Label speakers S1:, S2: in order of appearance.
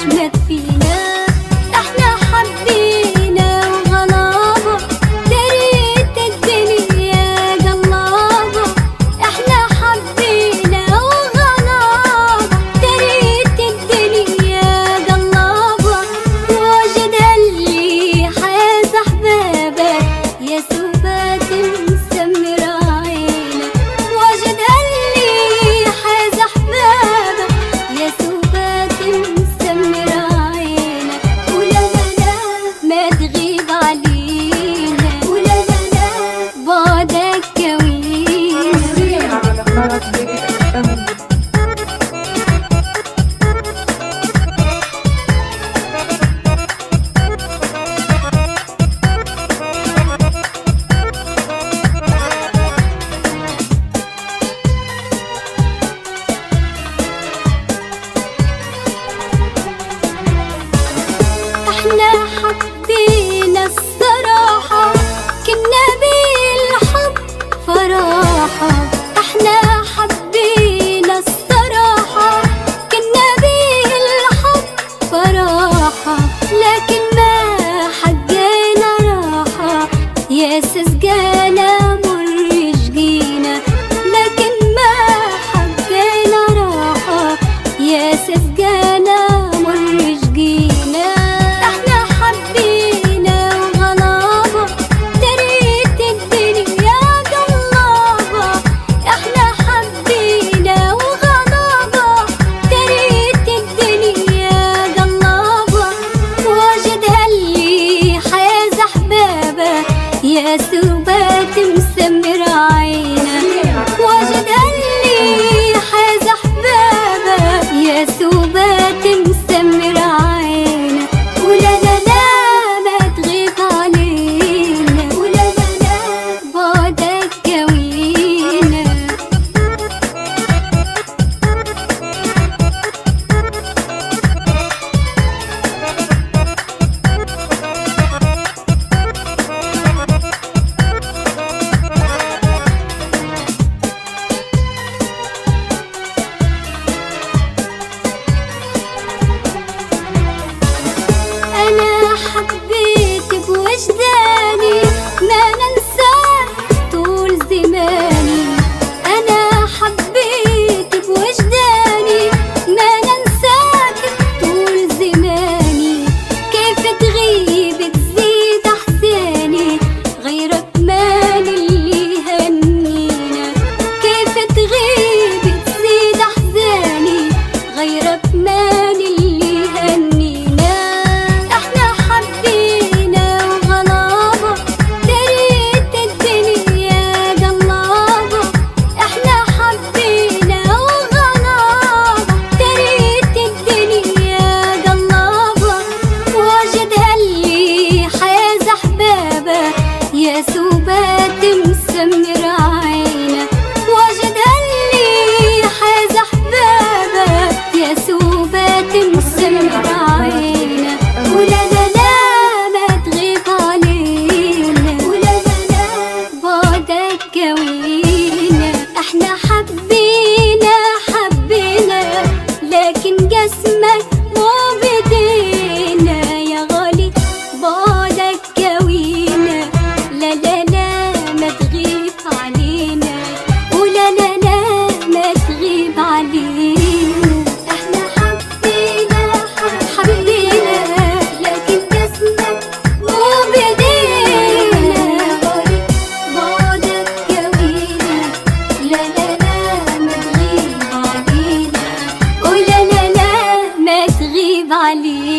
S1: مات فينا. احنا حبينا وغلابة دريت الدنيا قلابة. احنا حبينا وغلابة دريت الدنيا قلابة. وجدها اللي حاز احبابه يا سبات مسمر عينك. وجدها اللي حاز احبابه يا سبات مسمر عينك. ولا لا لا ما تغيب علينا، ولا لا لا بعدك كوينا.
S2: على قناة BFM.
S1: احنا حبينا الصراحة كنا بالحب فراحة. احنا حبينا الصراحة كنا بالحب فراحة. لكن ما حقينا راحة يا سسقانا مر شقينا. لكن ما حقينا راحة يا سسقانا مر شقينا. احنا حبينا وغلابة دريت الدنيا قلابة. احنا حبينا وغلابة دريت الدنيا قلابة. وجدها اللي حاز احبابه يا سبات مسمر عينك. وجدها اللي حاز احبابه يا سبات مسمر عينك. ولا لا لا ما تغيب علينا، ولا لا لا بعدك كوينا. أنا حبيت بوجداني ما ننساه طول زماني. أنا حبيت بوجداني ما ننساك طول زماني. كيف تغيب تزيد أحزاني غيرك مان اللي هنينا. كيف تغيب تزيد أحزاني غيرك مان اللي هنينا. احنا حبينا وغلابة دريت الدنيا قلابة. احنا حبينا وغلابة دريت الدنيا قلابة. وجدها اللي حاز احبابه يا سبات مسمر عينك. وجدها اللي حاز احبابه يا سبات مسمر عينك. ولا لا لا ما تغيب علينا، ولا لا لا بعدك كوينا. احنا حبينا لكن جسمك مو بدينا يا غالي بعدك كوينا. لا لا لا ما تغيب علينا، ولا لا لا ما تغيب علينا. احنا حبينا لكن جسمك مو بدينا يا غالي بعدك كوينا. لا لا لا ما تغيب علينا، ولا لا لا ما تغيب علينا.